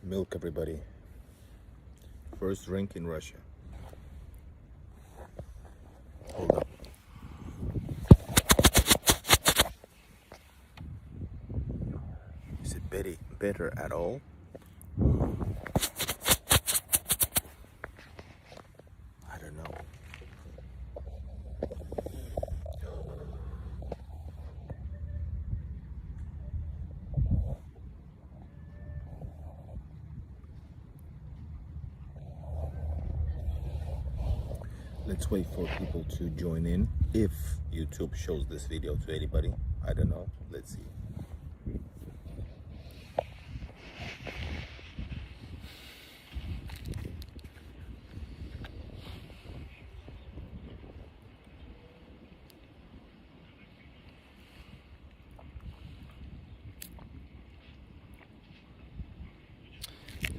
Milk, everybody. First drink in Russia. Hold up. Is it better at all? I don't know. Let's wait for people to join in. If YouTube shows this video to anybody, I don't know. Let's see.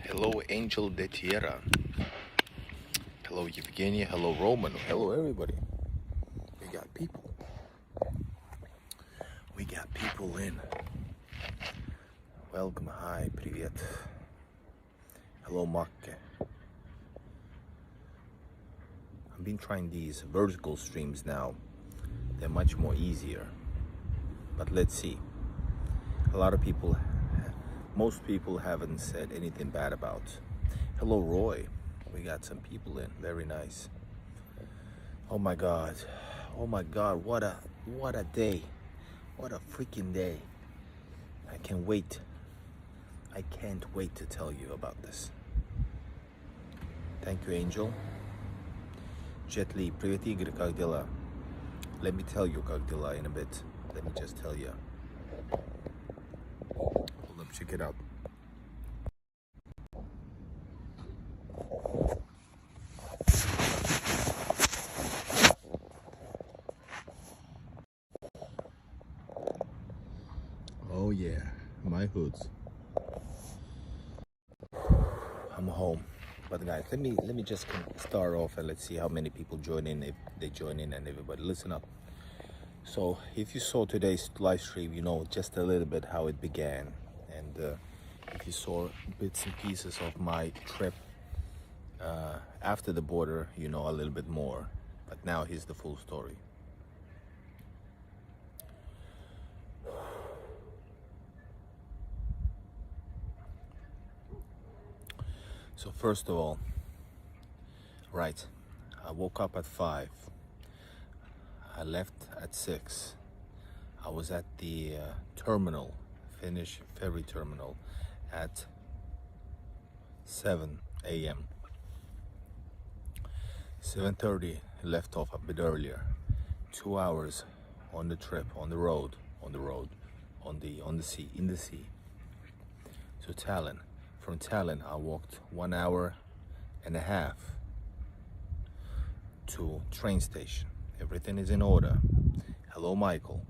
Hello, Angel de Tierra. Hello, Evgenia. Hello, Roman. Hello, everybody. We got people. We got people in. Welcome. Hi. Привет. Hello, Makke. I've been trying these vertical streams now. They're much more easier. But let's see. A lot of people, most people haven't said anything bad about. Hello, Roy. We got some people in. Very nice. Oh my God. Oh my God. What a day. What a freaking day. I can't wait. I can't wait to tell you about this. Thank you, Angel. Jet Li, привет, Игорь, как дела? Let me tell you как дела in a bit. Let me just tell you. Hold up, check it out. Oh yeah, my hoods. I'm home. But guys, let me just start off and let's see how many people join in, if they join in, and everybody listen up. So if you saw today's live stream, you know just a little bit how it began, and if you saw bits and pieces of my trip after the border, you know a little bit more. But now here's the full story. So first of all, right, I woke up at 5. I left at 6. I was at the terminal, Finnish ferry terminal, at 7 a.m. 7:30, left off a bit earlier. 2 hours on the trip, on the sea, in the sea. So Tallinn. From Tallinn, I walked 1 hour and a half to train station. Everything is in order. Hello, Michael.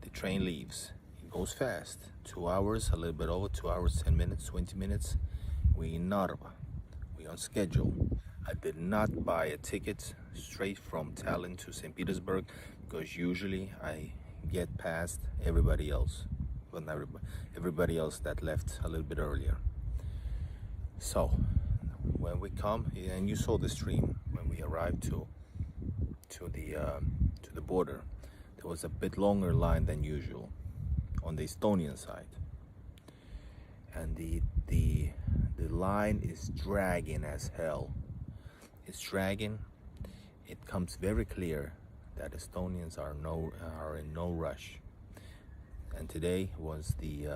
The train leaves. It goes fast. 2 hours, a little bit over 2 hours, 10 minutes, 20 minutes. We in Narva. We on schedule. I did not buy a ticket straight from Tallinn to St. Petersburg because usually I get past everybody else. Well, not everybody else that left a little bit earlier. So when we come, and you saw the stream, when we arrived to the border, there was a bit longer line than usual on the Estonian side, and the line is dragging as hell. It's dragging. It comes very clear that Estonians are in no rush. And today was the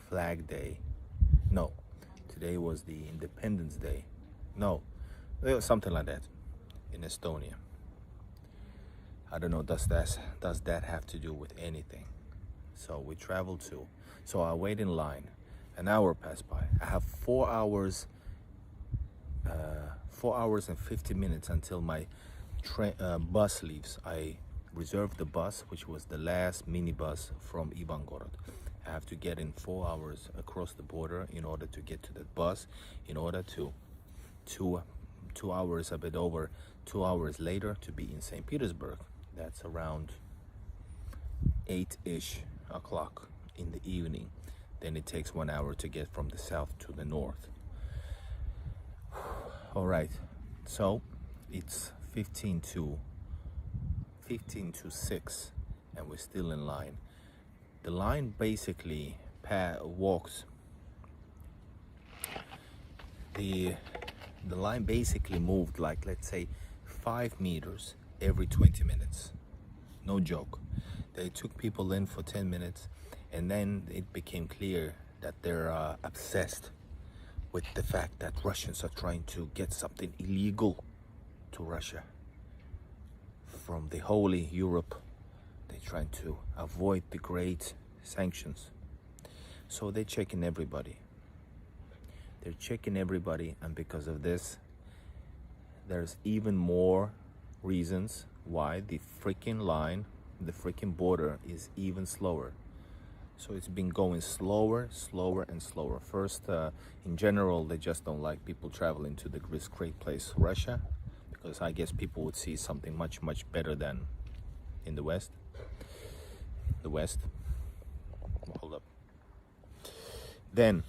Flag Day. No, today was the Independence Day. No, something like that in Estonia. I don't know, does that have to do with anything? So we traveled to, so I wait in line. An hour passed by. I have 4 hours and 50 minutes until my bus leaves. I reserved the bus, which was the last minibus from Ivangorod. I have to get in 4 hours across the border in order to get to that bus, in order to 2 hours, a bit over 2 hours later, to be in St. Petersburg. That's around 8-ish o'clock in the evening. Then it takes 1 hour to get from the south to the north. All right, so it's 15 to 6, and we're still in line. The line basically walks. The line basically moved like, let's say, 5 meters every 20 minutes. No joke. They took people in for 10 minutes, and then it became clear that they're obsessed with the fact that Russians are trying to get something illegal to Russia from the holy Europe. They're trying to avoid the great sanctions. So they're checking everybody. They're checking everybody, and because of this, there's even more reasons why the freaking line, the freaking border is even slower. So it's been going slower and slower. First, in general, they just don't like people traveling to this great place, Russia, because I guess people would see something much better than in the West. Hold up. Then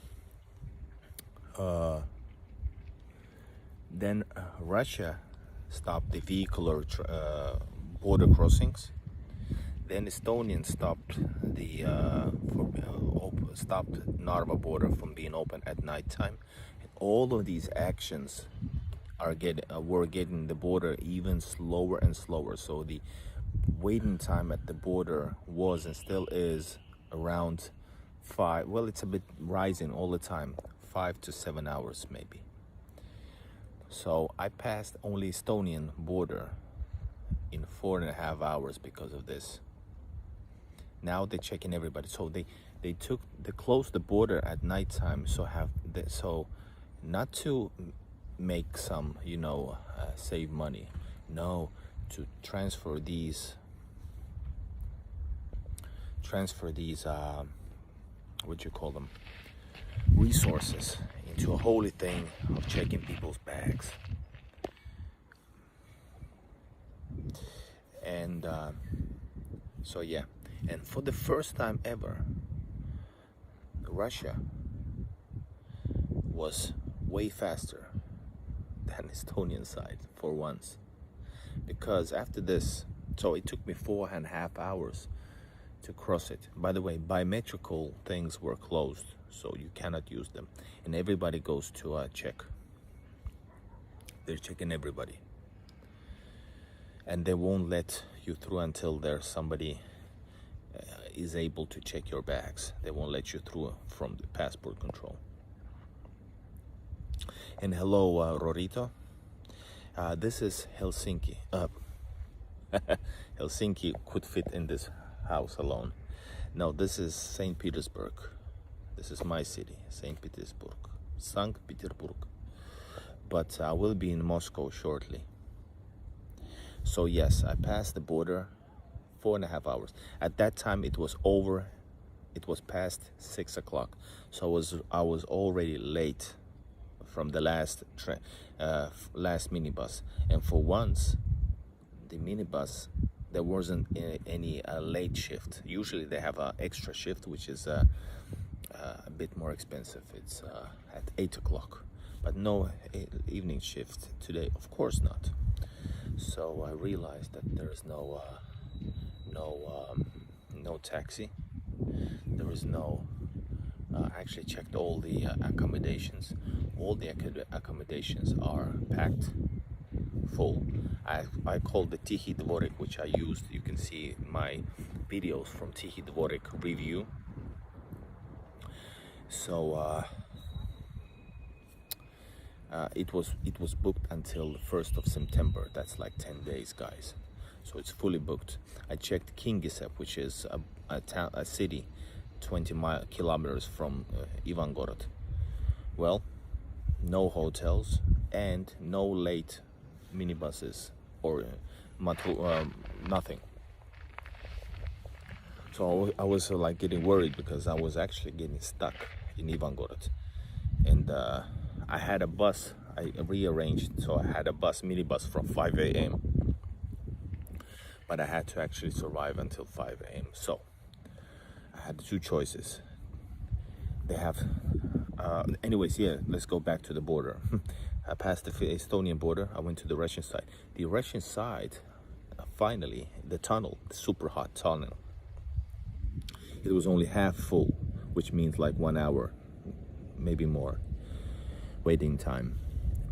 Russia stopped the vehicular border crossings. Then Estonians stopped the stopped Narva border from being open at nighttime. And all of these actions are were getting the border even slower and slower. So the waiting time at the border was and still is around 5. Well, it's a bit rising all the time, 5 to 7 hours maybe. So I passed only Estonian border in 4.5 hours because of this. Now they're checking everybody. So they closed the border at nighttime. So not to make some, save money. No, to transfer these what you call them, resources into a holy thing of checking people's bags. And so yeah, and for the first time ever, Russia was way faster than Estonian side for once, because after this, so it took me 4.5 hours to cross it. By the way, biometrical things were closed, so you cannot use them, and everybody goes to check. They're checking everybody, and they won't let you through until there's somebody is able to check your bags. They won't let you through from the passport control. And hello, Rorito. This is Helsinki. Helsinki could fit in this house alone. No, this is St. Petersburg. This is my city, St. Petersburg. Sankt Petersburg. But I will be in Moscow shortly. So yes, I passed the border 4.5 hours. At that time it was over. It was past 6 o'clock. So I was already late from the last minibus. And for once, the minibus, there wasn't any late shift. Usually they have an extra shift, which is a bit more expensive. It's at 8 o'clock, but no evening shift today, of course not. So I realized that there is no taxi. There is no. I actually checked all the accommodations. All the accommodations are packed, full. I called the Tihi Dvorik, which I used. You can see my videos from Tihi Dvorik review. So it was booked until the 1st of September. That's like 10 days, guys. So it's fully booked. I checked Kingisepp, which is a city 20 kilometers from Ivangorod. Well, no hotels and no late minibuses or nothing. So I was like getting worried because I was actually getting stuck in Ivangorod, and I had a bus. I rearranged, so I had a minibus from 5 a.m. But I had to actually survive until 5 a.m. So I had two choices: they have anyways, yeah, let's go back to the border. I passed the Estonian border. I went to the Russian side. The Russian side, finally, the tunnel, the super hot tunnel, it was only half full, which means like 1 hour, maybe more, waiting time.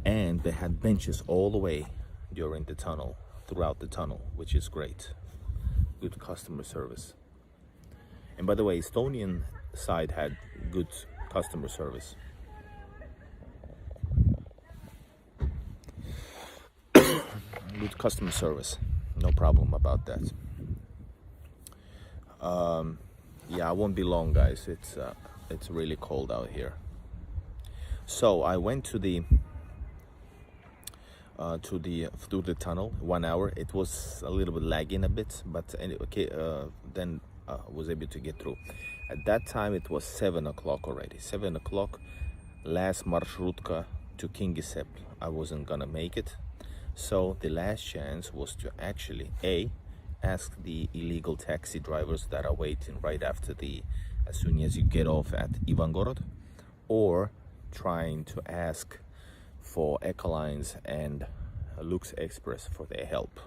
And they had benches all the way during the tunnel, throughout the tunnel, which is great. Good customer service. And by the way, Estonian side had good customer service. Good customer service, no problem about that. Yeah, I won't be long, guys. It's really cold out here. So I went to the through the tunnel 1 hour. It was a little bit lagging a bit, but anyway, okay, then was able to get through. At that time it was 7 o'clock already. 7 o'clock, last marshrutka to Kingisepp. I wasn't gonna make it, so the last chance was to actually ask the illegal taxi drivers that are waiting right after as soon as you get off at Ivangorod, or trying to ask for Ecolines and Lux Express for their help,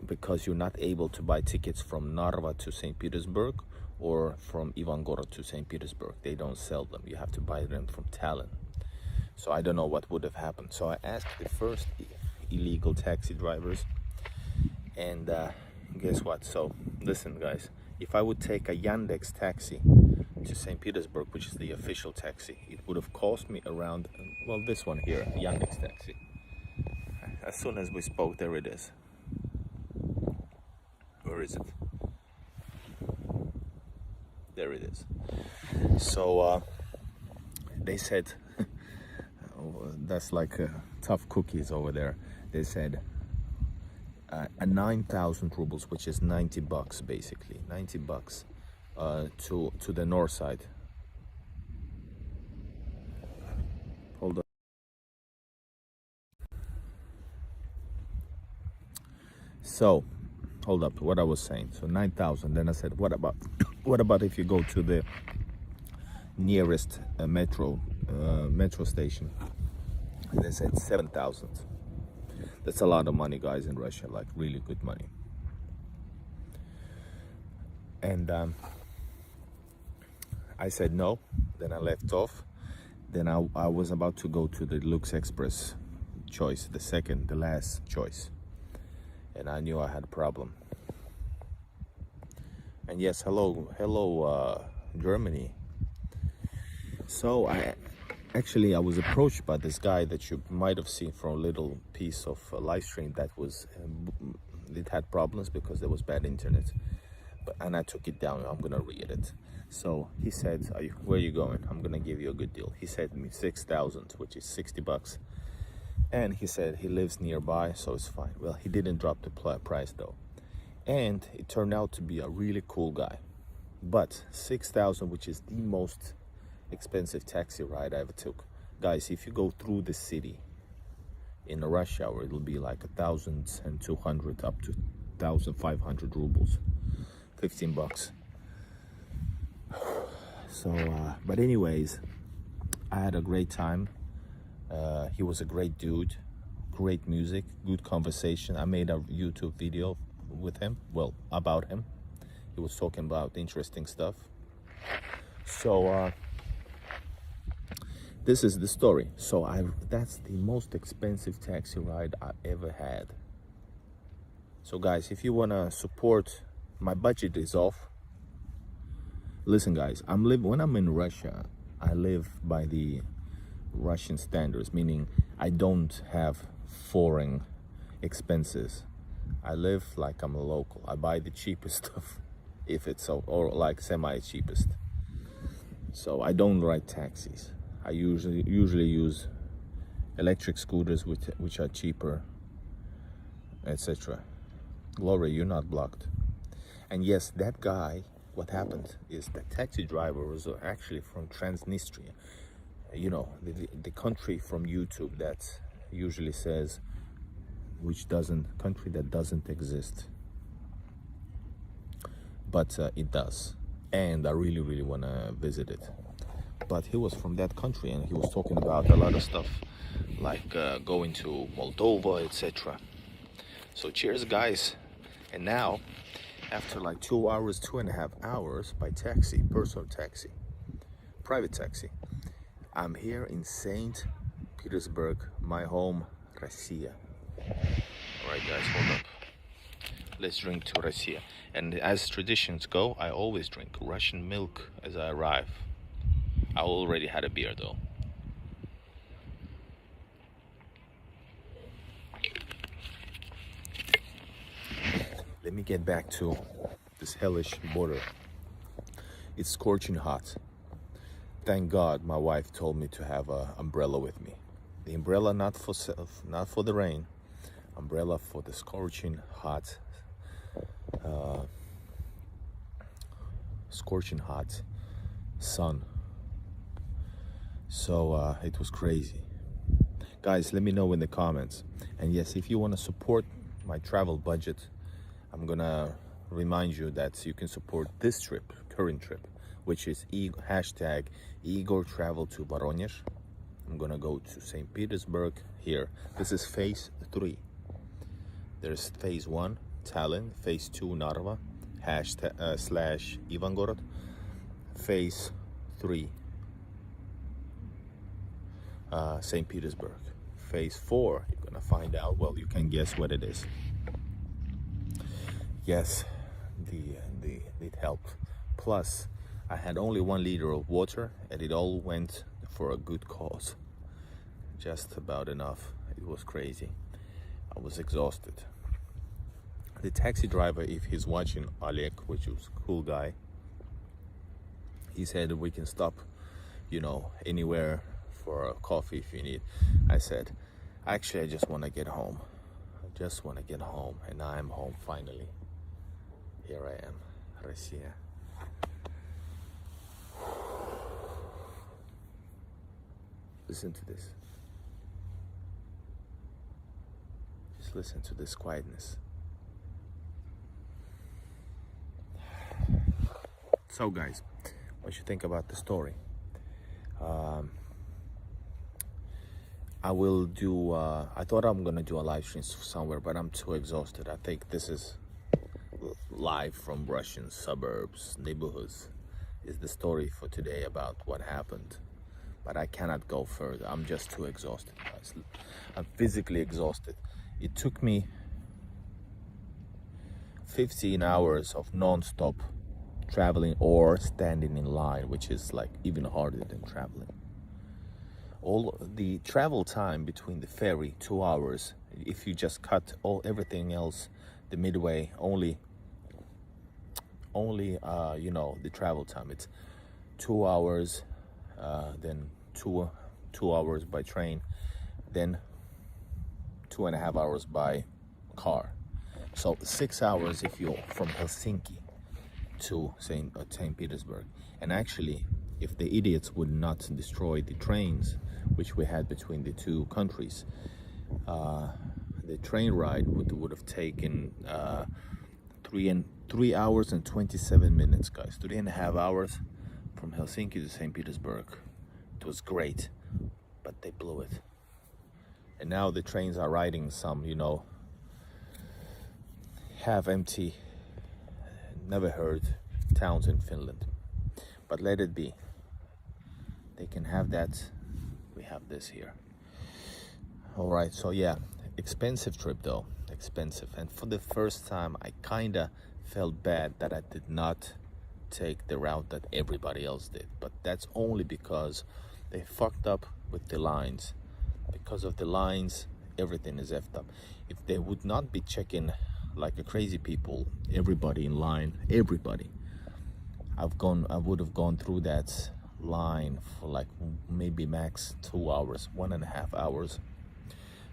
because you're not able to buy tickets from Narva to St. Petersburg or from Ivangorod to St. Petersburg. They don't sell them. You have to buy them from Tallinn. So I don't know what would have happened. So I asked the first illegal taxi drivers, and guess what? So listen, guys, if I would take a Yandex taxi to St. Petersburg, which is the official taxi, it would have cost me around, well, this one here, Yandex taxi. As soon as we spoke, there it is. Where is it? There it is. So they said, that's like tough cookies over there. They said a 9,000 rubles, which is 90 bucks basically, 90 bucks to the north side. Hold on. So hold up, what I was saying. So 9,000. Then I said, what about if you go to the nearest metro station? And they said 7,000. That's a lot of money, guys, in Russia, like really good money. And I said no. Then I left off. Then I was about to go to the Lux Express choice, the last choice. And I knew I had a problem. And yes, hello, Germany. So I was approached by this guy that you might have seen from a little piece of live stream that was, it had problems because there was bad internet. And I took it down. I'm gonna read it. So he said, where are you going? I'm gonna give you a good deal. He said to me 6,000, which is 60 bucks. And he said he lives nearby, so it's fine. Well, he didn't drop the price though. And it turned out to be a really cool guy. But 6,000, which is the most expensive taxi ride I ever took. Guys, if you go through the city in a rush hour, it'll be like 1,200 up to 1,500 rubles. 15 bucks. So, but anyways, I had a great time. He was a great dude, great music, good conversation. I made a YouTube video with him, well, about him. He was talking about interesting stuff. So, this is the story. So that's the most expensive taxi ride I ever had. So guys, if you wanna support, my budget is off. Listen guys, when I'm in Russia, I live by the Russian standards, meaning I don't have foreign expenses. I live like I'm a local. I buy the cheapest stuff, if it's so, or like semi-cheapest. So I don't ride taxis. I usually use electric scooters which are cheaper, etc. Gloria, you're not blocked. And yes, that guy, what happened is the taxi driver was actually from Transnistria. You know, the country from YouTube that usually says country that doesn't exist. But it does. and I really want to visit it. But he was from that country, and he was talking about a lot of stuff like going to Moldova, etc. So cheers, guys. And now, after like 2 hours, 2.5 hours by taxi, personal taxi, private taxi, I'm here in St. Petersburg, my home, Russia. All right, guys, hold up. Let's drink to Russia. And as traditions go, I always drink Russian milk as I arrive. I already had a beer though. Let me get back to this hellish border. It's scorching hot. Thank God my wife told me to have an umbrella with me. The umbrella not for the rain, umbrella for the scorching hot sun. So it was crazy. Guys, let me know in the comments. And yes, if you want to support my travel budget, I'm gonna remind you that you can support this trip, current trip, which is hashtag Igor travel to Voronezh. I'm gonna go to St. Petersburg here. This is phase 3. There's phase 1, Tallinn, phase 2, Narva, / Ivangorod, phase 3, St. Petersburg. Phase 4, you're gonna find out, well, you can guess what it is. Yes, it helped. Plus, I had only 1 liter of water, and it all went for a good cause. Just about enough. It was crazy. I was exhausted. The taxi driver, if he's watching, Oleg, which was a cool guy, he said we can stop, anywhere for a coffee if you need. I said, actually, I just want to get home. And I'm home finally. Here I am, Russia. Listen to this. Just listen to this quietness. So guys, what you think about the story? I will do, I thought I'm gonna do a live stream somewhere, but I'm too exhausted. I think this is live from Russian suburbs, neighborhoods, is the story for today about what happened. But I cannot go further. I'm just too exhausted, guys. I'm physically exhausted. It took me 15 hours of non-stop traveling or standing in line, which is like even harder than traveling. All the travel time between the ferry, 2 hours. If you just cut everything else, the midway, only the travel time, it's 2 hours, then two hours by train, then 2.5 hours by car. So 6 hours if you're from Helsinki to St. Petersburg. And actually, if the idiots would not destroy the trains which we had between the two countries, the train ride would have taken 3 hours and 27 minutes, guys. 3.5 hours from Helsinki to St. Petersburg. It was great, but they blew it. And now the trains are riding some, half empty, never heard towns in Finland. But let it be. They can have that. We have this here. All right, so yeah, expensive trip though, expensive. And for the first time, I kinda felt bad that I did not take the route that everybody else did. But that's only because they fucked up with the lines. Because of the lines, everything is effed up. If they would not be checking like a crazy people, everybody in line, everybody, I would have gone through that line for like maybe max 2 hours, 1.5 hours.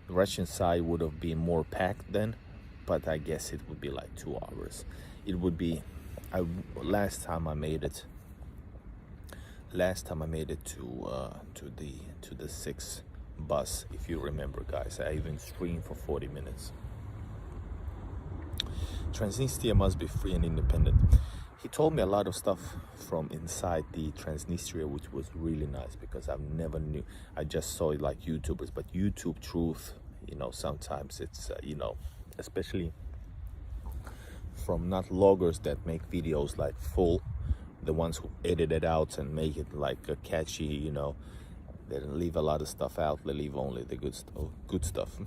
The Russian side would have been more packed then, but I guess it would be like 2 hours. It would be, last time I made it to the 6 bus, if you remember, guys. I even streamed for 40 minutes. Transnistria must be free and independent. he told me a lot of stuff from inside the Transnistria, which was really nice, because I never knew. I just saw it like YouTubers, but YouTube truth, you know, sometimes it's you know, especially from not loggers that make videos like full, the ones who edit it out and make it like a catchy, you know, they leave a lot of stuff out. They leave only the good stuff.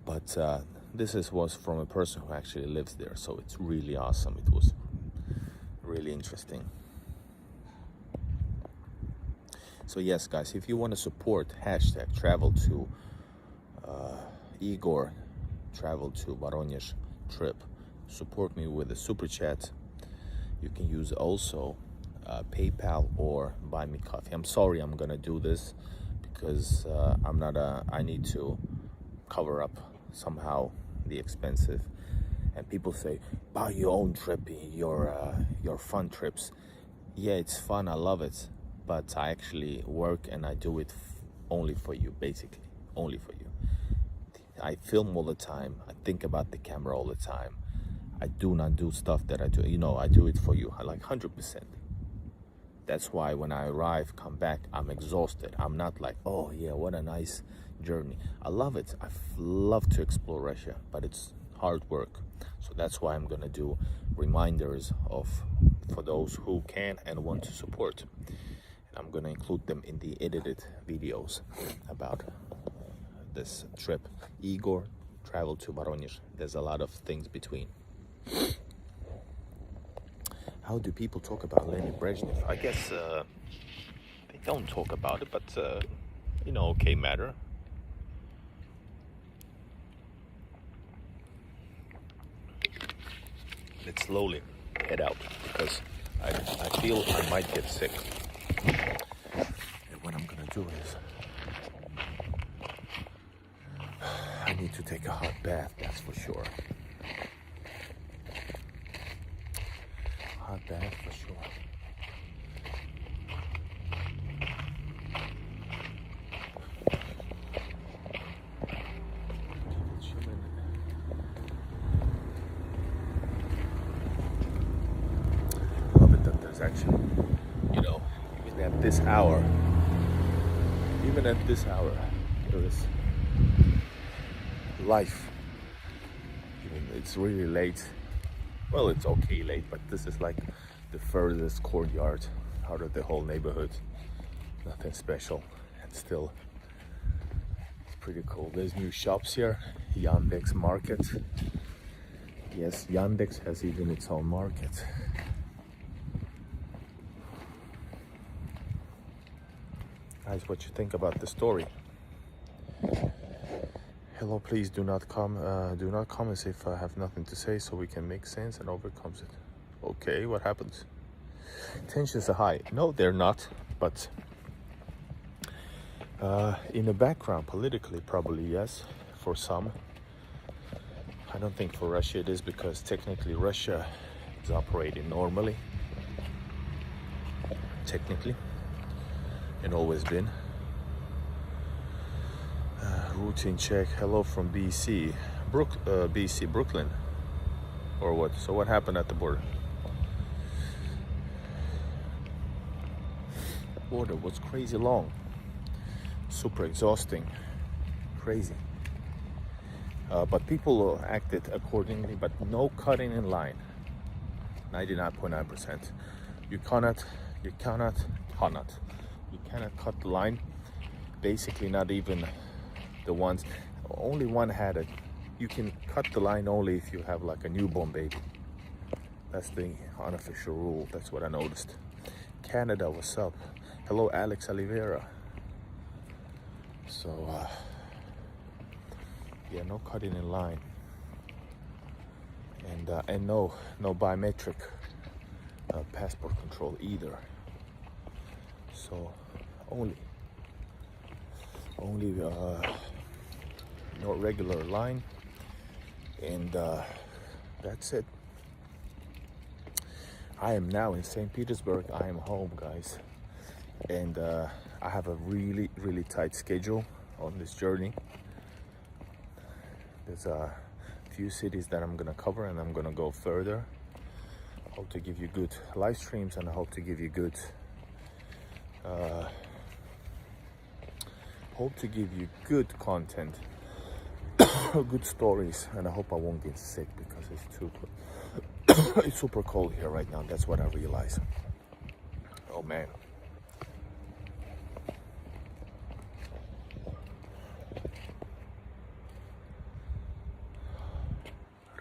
But was from a person who actually lives there, so it's really awesome. It was really interesting. So yes, guys, if you want to support hashtag travel to Igor travel to Voronezh trip, support me with a super chat. You can use also PayPal or buy me coffee. I'm sorry I'm gonna do this because I need to cover up somehow the expensive. And people say, buy your own trip, your fun trips. Yeah, it's fun, I love it, but I actually work and I do it only for you, basically, only for you. I film all the time, I think about the camera all the time. I do not do stuff that I do, you know, I do it for you, I like 100%. That's why when I arrive, come back, I'm exhausted. I'm not like, oh yeah, what a nice journey. I love it. I love to explore Russia, but it's hard work. So that's why I'm gonna do reminders for those who can and want to support. And I'm gonna include them in the edited videos about this trip. Igor traveled to Voronezh. There's a lot of things between. How do people talk about Leonid Brezhnev? I guess they don't talk about it, but you know, okay matter. Let's slowly head out because I feel I might get sick. And what I'm gonna do is I need to take a hot bath, that's for sure. Hot bath for sure. Love it that there's actually, you know, even at this hour, there is life. Even it's really late. Well, it's okay late, but this is like the furthest courtyard out of the whole neighborhood. Nothing special, and still it's pretty cool. There's new shops here. Yandex Market. Yes, Yandex has even its own market. Guys, what you think about the story? Hello, please do not come as if I have nothing to say, so we can make sense and overcome it. Okay, what happens? Tensions are high. No, they're not, but in the background, politically, probably yes, for some. I don't think for Russia it is, because technically Russia is operating normally. Technically, and always been. Routine check. Hello from BC. BC, Brooklyn. Or what? So what happened at the border? Border was crazy long. Super exhausting. Crazy. But people acted accordingly, but no cutting in line. 99.9%. You cannot cut the line. Basically, not even the ones, only one had it. You can cut the line only if you have like a newborn baby. That's the unofficial rule. That's what I noticed. Canada, what's up? Hello, Alex Oliveira. So, yeah, no cutting in line. And no biometric passport control either. So, only no regular line, and that's it. I am now in St. Petersburg. I am home, guys, and I have a really tight schedule on this journey. There's a few cities that I'm gonna cover, and I'm gonna go further. hope to give you good live streams, and I hope to give you good content, good stories, and I hope I won't get sick because it's too it's super cold here right now. That's what I realize. Oh man.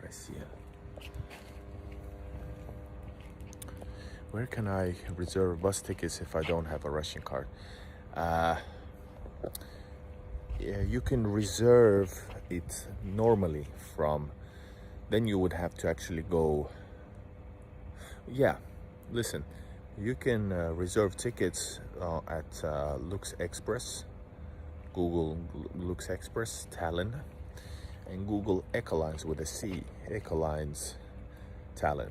Russia. Where can I reserve bus tickets if I don't have a Russian card? Yeah, you can reserve it normally from, then you would have to actually go. Yeah, listen, you can reserve tickets at Lux Express, Google Lux Express Tallinn, and Google Ecolines with a C, Ecolines Tallinn.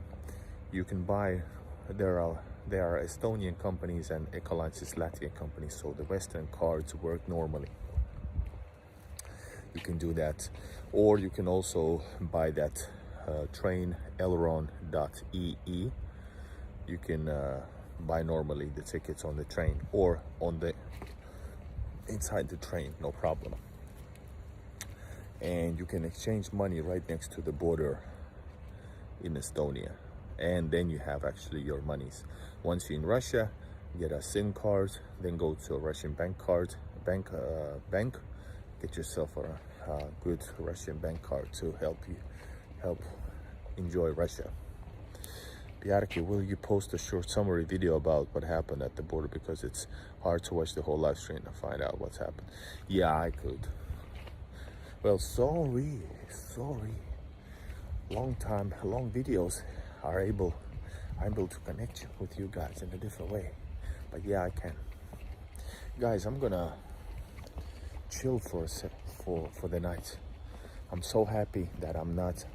You can buy, there are Estonian companies and Ecolines is Latvian companies, so the Western cards work normally. You can do that, or you can also buy that train elron.ee. You can buy normally the tickets on the train or on the inside the train, no problem. And you can exchange money right next to the border in Estonia, and then you have actually your monies. Once you're in Russia, get a SIM card, then go to a Russian bank, get yourself a good Russian bank card to help enjoy Russia. Biarki, will you post a short summary video about what happened at the border, because it's hard to watch the whole live stream and find out what's happened? Yeah, I could. Well, sorry. Long videos are able to connect with you guys in a different way. But yeah, I can. Guys, I'm gonna chill for the night. I'm so happy that I'm not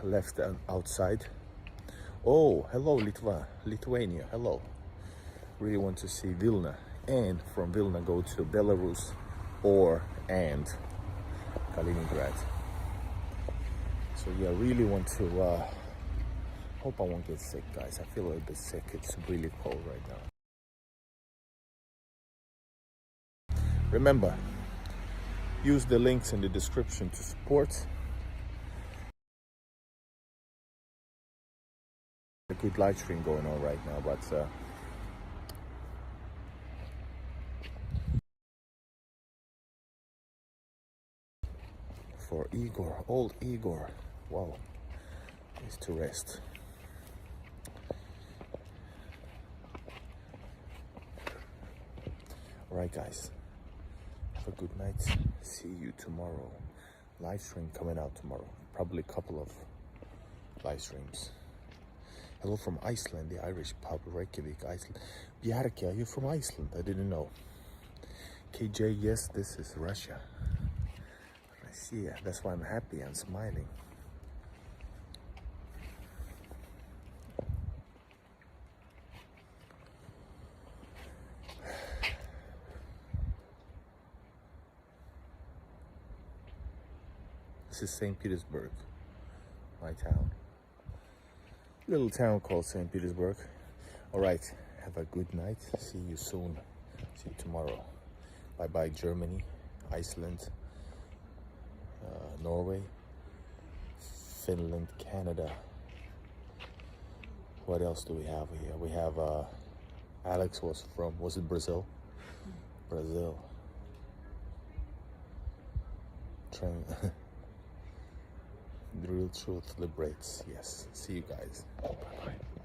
left outside. Oh, hello Lithuania, hello. Really want to see Vilna, and from Vilna go to Belarus and Kaliningrad. So yeah, really want to hope I won't get sick, guys. I feel a little bit sick. It's really cold right now. Remember, use the links in the description to support. A good live stream going on right now, but for Igor, old Igor, wow, is to rest. All right, guys, have a good night. See you tomorrow. Live stream coming out tomorrow. Probably a couple of live streams. Hello from Iceland, the Irish pub, Reykjavik, Iceland. Bjarki, are you from Iceland? I didn't know. KJ, yes, this is Russia. Russia, that's why I'm happy and smiling. This is St. Petersburg, my town. Little town called St. Petersburg. All right, have a good night. See you soon. See you tomorrow. Bye-bye, Germany, Iceland, Norway, Finland, Canada. What else do we have here? We have Alex was it Brazil? Brazil. Train. The real truth liberates. Yes. See you guys. Bye-bye.